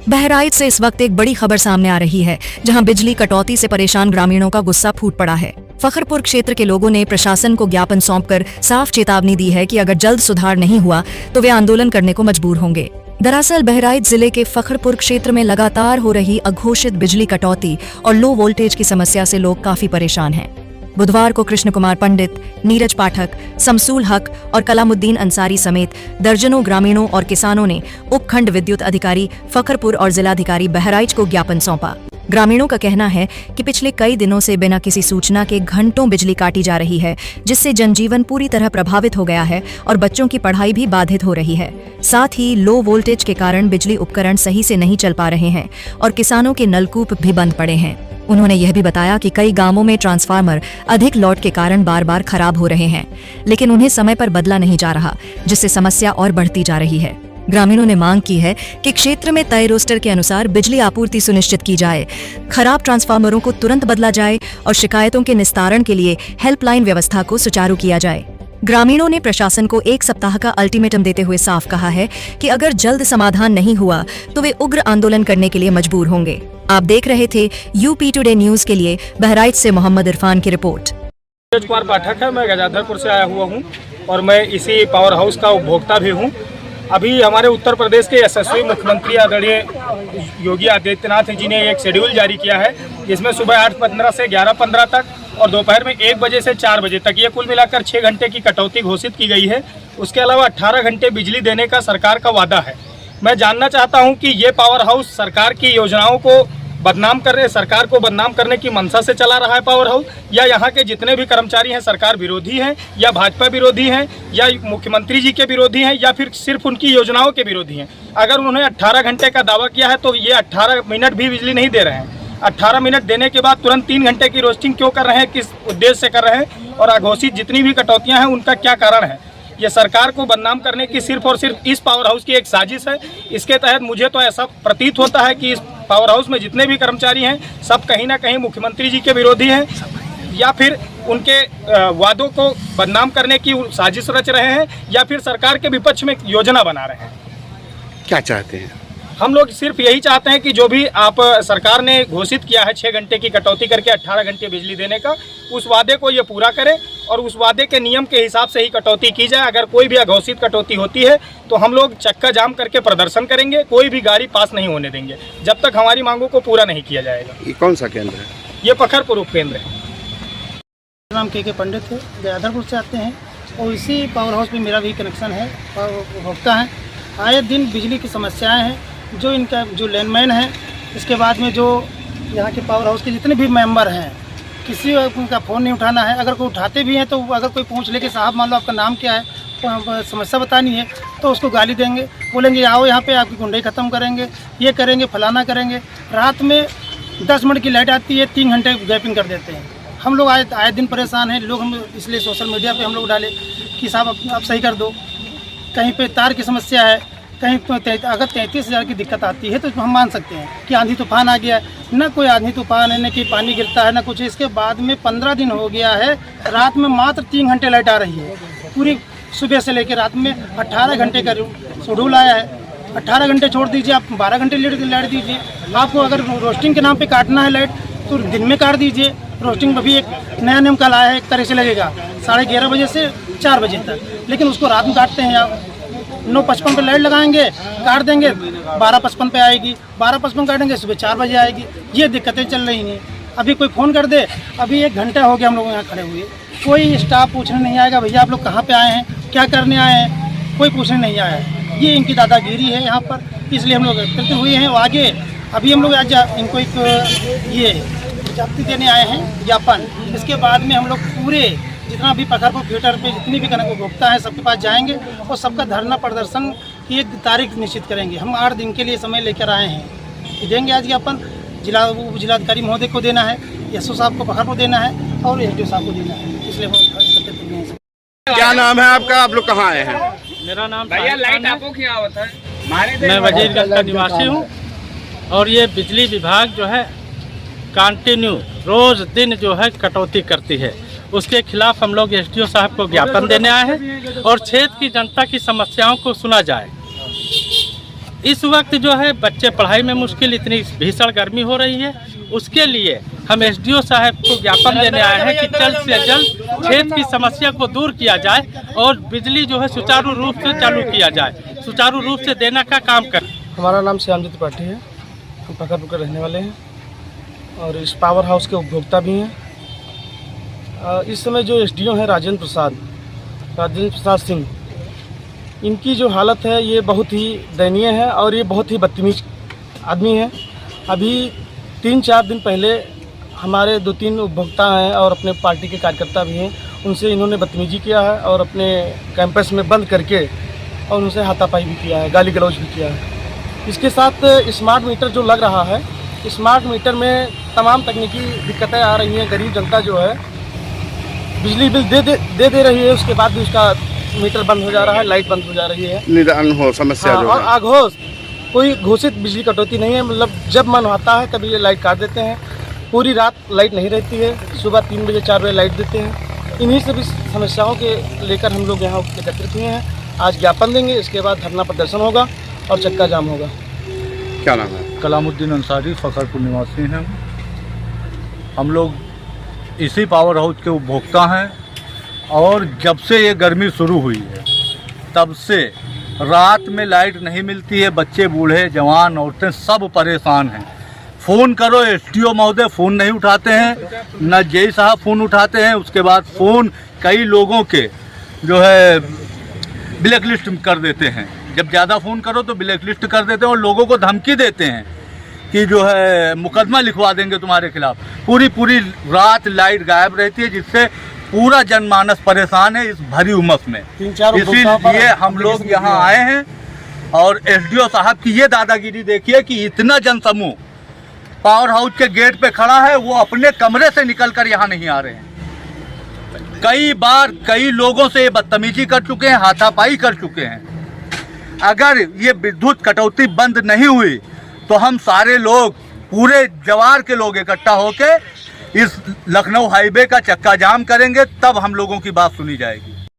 बहराइच से इस वक्त एक बड़ी खबर सामने आ रही है, जहां बिजली कटौती से परेशान ग्रामीणों का गुस्सा फूट पड़ा है। फखरपुर क्षेत्र के लोगों ने प्रशासन को ज्ञापन सौंपकर साफ चेतावनी दी है कि अगर जल्द सुधार नहीं हुआ तो वे आंदोलन करने को मजबूर होंगे। दरअसल बहराइच जिले के फखरपुर क्षेत्र में लगातार हो रही अघोषित बिजली कटौती और लो वोल्टेज की समस्या से लोग काफी परेशान हैं। बुधवार को कृष्ण कुमार पंडित, नीरज पाठक, शमसूल हक और कलामुद्दीन अंसारी समेत दर्जनों ग्रामीणों और किसानों ने उपखंड विद्युत अधिकारी फखरपुर और जिलाधिकारी बहराइच को ज्ञापन सौंपा। ग्रामीणों का कहना है कि पिछले कई दिनों से बिना किसी सूचना के घंटों बिजली काटी जा रही है, जिससे जनजीवन पूरी तरह प्रभावित हो गया है और बच्चों की पढ़ाई भी बाधित हो रही है। साथ ही लो वोल्टेज के कारण बिजली उपकरण सही से नहीं चल पा रहे हैं और किसानों के नलकूप भी बंद पड़े हैं। उन्होंने यह भी बताया कि कई गांवों में ट्रांसफार्मर अधिक लोड के कारण बार बार खराब हो रहे हैं, लेकिन उन्हें समय पर बदला नहीं जा रहा, जिससे समस्या और बढ़ती जा रही है। ग्रामीणों ने मांग की है कि क्षेत्र में तय रोस्टर के अनुसार बिजली आपूर्ति सुनिश्चित की जाए, खराब ट्रांसफार्मरों को तुरंत बदला जाए और शिकायतों के निस्तारण के लिए हेल्पलाइन व्यवस्था को सुचारू किया जाए। ग्रामीणों ने प्रशासन को 1 सप्ताह का अल्टीमेटम देते हुए साफ कहा है कि अगर जल्द समाधान नहीं हुआ तो वे उग्र आंदोलन करने के लिए मजबूर होंगे। आप देख रहे थे यूपी टुडे न्यूज के लिए बहराइच से मोहम्मद इरफान की रिपोर्ट। नीरज कुमार पाठक है, मैं गजाधरपुर से आया हुआ हूँ और मैं इसी पावर हाउस का उपभोक्ता भी हूँ। अभी हमारे उत्तर प्रदेश के यशस्वी मुख्यमंत्री आदरणीय योगी आदित्यनाथ जी ने एक शेड्यूल जारी किया है, जिसमें सुबह 8:15 से 11:15 तक और दोपहर में 1 बजे से 4 बजे तक ये कुल मिलाकर 6 घंटे की कटौती घोषित की गई है। उसके अलावा 18 घंटे बिजली देने का सरकार का वादा है। मैं जानना चाहता हूं कि ये पावर हाउस सरकार की योजनाओं को बदनाम कर रहे, सरकार को बदनाम करने की मंशा से चला रहा है पावर हाउस, या यहाँ के जितने भी कर्मचारी हैं सरकार विरोधी हैं, या भाजपा विरोधी हैं, या मुख्यमंत्री जी के विरोधी हैं, या फिर सिर्फ उनकी योजनाओं के विरोधी हैं। अगर उन्होंने 18 घंटे का दावा किया है तो ये 18 मिनट भी बिजली नहीं दे रहे हैं। 18 मिनट देने के बाद तुरंत 3 घंटे की रोस्टिंग क्यों कर रहे हैं, किस उद्देश्य से कर रहे हैं, और अघोषित जितनी भी कटौतियां हैं उनका क्या कारण है। ये सरकार को बदनाम करने की सिर्फ और सिर्फ इस पावर हाउस की एक साजिश है। इसके तहत मुझे तो ऐसा प्रतीत होता है कि इस पावर हाउस में जितने भी कर्मचारी हैं सब कहीं ना कहीं मुख्यमंत्री जी के विरोधी हैं, या फिर उनके वादों को बदनाम करने की साजिश रच रहे हैं, या फिर सरकार के विपक्ष में योजना बना रहे हैं। क्या चाहते हैं? हम लोग सिर्फ यही चाहते हैं कि जो भी आप सरकार ने घोषित किया है 6 घंटे की कटौती करके 18 घंटे बिजली देने का, उस वादे को ये पूरा करे और उस वादे के नियम के हिसाब से ही कटौती की जाए। अगर कोई भी अघोषित कटौती होती है तो हम लोग चक्का जाम करके प्रदर्शन करेंगे, कोई भी गाड़ी पास नहीं होने देंगे जब तक हमारी मांगों को पूरा नहीं किया जाएगा। ये कौन सा केंद्र है? ये फखरपुर उपकेंद्र है। नाम के पंडित है, गयाधरपुर से आते हैं और इसी पावर हाउस में मेरा भी कनेक्शन है, उपभोक्ता है। आए दिन बिजली की समस्याएं हैं, जो इनका जो लैंडमैन है, इसके बाद में जो यहाँ के पावर हाउस के जितने भी मेंबर हैं, किसी का फ़ोन नहीं उठाना है। अगर कोई उठाते भी हैं तो अगर कोई पूछ ले कि साहब मान लो आपका नाम क्या है, तो समस्या बतानी है, तो उसको गाली देंगे, बोलेंगे आओ यहाँ पे आपकी गुंडई ख़त्म करेंगे, ये करेंगे, फलाना करेंगे। रात में 10 मिनट की लाइट आती है, 3 घंटे गैपिंग कर देते हैं। हम लोग आए दिन परेशान हैं लोग, हम इसलिए सोशल मीडिया पर हम लोग डाले कि साहब आप सही कर दो। कहीं पर तार की समस्या है, कहीं अगर 33,000 की दिक्कत आती है तो हम मान सकते हैं कि आंधी तूफान आ गया, ना कोई आंधी तूफान है, न कि पानी गिरता है, ना कुछ। इसके बाद में 15 दिन हो गया है, रात में मात्र 3 घंटे लाइट आ रही है। पूरी सुबह से लेकर रात में 18 घंटे का शेड्यूल आया है। 18 घंटे छोड़ दीजिए, आप 12 घंटे लाइट दीजिए। आपको अगर रोस्टिंग के नाम पर काटना है लाइट तो दिन में काट दीजिए। रोस्टिंग में भी एक नया नियम कल आया है, एक तरह से लगेगा 11:30 बजे से 4 बजे तक, लेकिन उसको रात में काटते हैं आप। 9:55 पे लाइट लगाएंगे, काट देंगे, 12:55 पे आएगी, 12:55 काटेंगे, सुबह 4 बजे आएगी। ये दिक्कतें चल रही हैं। अभी कोई फ़ोन कर दे, अभी 1 घंटा हो गया हम लोग यहाँ खड़े हुए, कोई स्टाफ पूछने नहीं आएगा भैया आप लोग कहाँ पे आए हैं, क्या करने आए हैं, कोई पूछने नहीं आया है। ये इनकी दादागिरी है यहाँ पर, इसलिए हम लोग करते हुए हैं। आगे अभी हम लोग आज इनको एक ये जब्ती देने आए हैं ज्ञापन। इसके बाद में हम लोग पूरे जितना भी फखरपुर थिएटर पे जितनी भी उपभोक्ता है सबके पास जाएंगे और सबका धरना प्रदर्शन की एक तारीख निश्चित करेंगे। हम 8 दिन के लिए समय लेकर आए हैं, देंगे आज ज्ञापन। जिलाधिकारी महोदय को देना है, एसओ साहब को फखरपुर देना है और एसडीओ साहब को देना है, इसलिए क्या नाम है आपका? आप लोग कहाँ आए हैं? मेरा नाम भैया लाइट आपको क्या होता है? मैं वजीरगंज का निवासी हूँ और ये बिजली विभाग जो है कंटिन्यू रोज़ दिन जो है कटौती करती है। उसके खिलाफ हम लोग एसडीओ साहब को ज्ञापन देने आए हैं और क्षेत्र की जनता की समस्याओं को सुना जाए। इस वक्त जो है बच्चे पढ़ाई में मुश्किल, इतनी भीषण गर्मी हो रही है, उसके लिए हम एसडीओ साहब को ज्ञापन देने आए हैं कि जल्द से जल्द क्षेत्र की समस्या को दूर किया जाए और बिजली जो है सुचारू रूप से चालू किया जाए, सुचारू रूप से देने का काम करें। हमारा नाम श्यामजी त्रिपाठी है, हम फखरपुर के रहने वाले हैं और इस पावर हाउस के उपभोक्ता भी हैं। इस समय जो एसडीओ हैं राजेंद्र प्रसाद सिंह, इनकी जो हालत है ये बहुत ही दयनीय है और ये बहुत ही बदतमीज आदमी है। अभी 3-4 दिन पहले हमारे 2-3 उपभोक्ता हैं और अपने पार्टी के कार्यकर्ता भी हैं, उनसे इन्होंने बदतमीजी किया है और अपने कैंपस में बंद करके और उनसे हाथापाई भी किया है, गाली गलौज भी किया है। इसके साथ स्मार्ट मीटर जो लग रहा है, स्मार्ट मीटर में तमाम तकनीकी दिक्कतें आ रही हैं। गरीब जनता जो है बिजली बिल दे रही है, उसके बाद भी उसका मीटर बंद हो जा रहा है, लाइट बंद हो जा रही है। निदान हो समस्या जो और है। आघोष कोई घोषित बिजली कटौती नहीं है, मतलब जब मन आता है तभी ये लाइट काट देते हैं। पूरी रात लाइट नहीं रहती है, सुबह 3 बजे 4 बजे लाइट देते हैं। इन्हीं सभी समस्याओं के लेकर हम लोग यहाँ एकत्रित हुए हैं। आज ज्ञापन देंगे, इसके बाद धरना प्रदर्शन होगा और चक्का जाम होगा। क्या नाम है? कलामुद्दीन अंसारी, फखरपुर निवासी हैं। हम लोग इसी पावर हाउस के उपभोक्ता हैं और जब से ये गर्मी शुरू हुई है तब से रात में लाइट नहीं मिलती है। बच्चे, बूढ़े, जवान, औरतें सब परेशान हैं। फ़ोन करो, एसडीओ महोदय फ़ोन नहीं उठाते हैं, न जेई साहब फ़ोन उठाते हैं। उसके बाद फ़ोन कई लोगों के जो है ब्लैक लिस्ट कर देते हैं। जब ज़्यादा फ़ोन करो तो ब्लैक लिस्ट कर देते हैं और लोगों को धमकी देते हैं कि जो है मुकदमा लिखवा देंगे तुम्हारे खिलाफ। पूरी रात लाइट गायब रहती है, जिससे पूरा जनमानस परेशान है इस भरी उमस में। इसीलिए हम लोग यहाँ आए हैं और एसडीओ साहब की ये दादागिरी देखिए कि इतना जनसमूह पावर हाउस के गेट पे खड़ा है, वो अपने कमरे से निकलकर यहाँ नहीं आ रहे हैं। कई बार कई लोगों से ये बदतमीजी कर चुके हैं, हाथापाई कर चुके हैं। अगर ये विद्युत कटौती बंद नहीं हुई तो हम सारे लोग, पूरे जवार के लोग इकट्ठा होके इस लखनऊ हाईवे का चक्का जाम करेंगे, तब हम लोगों की बात सुनी जाएगी।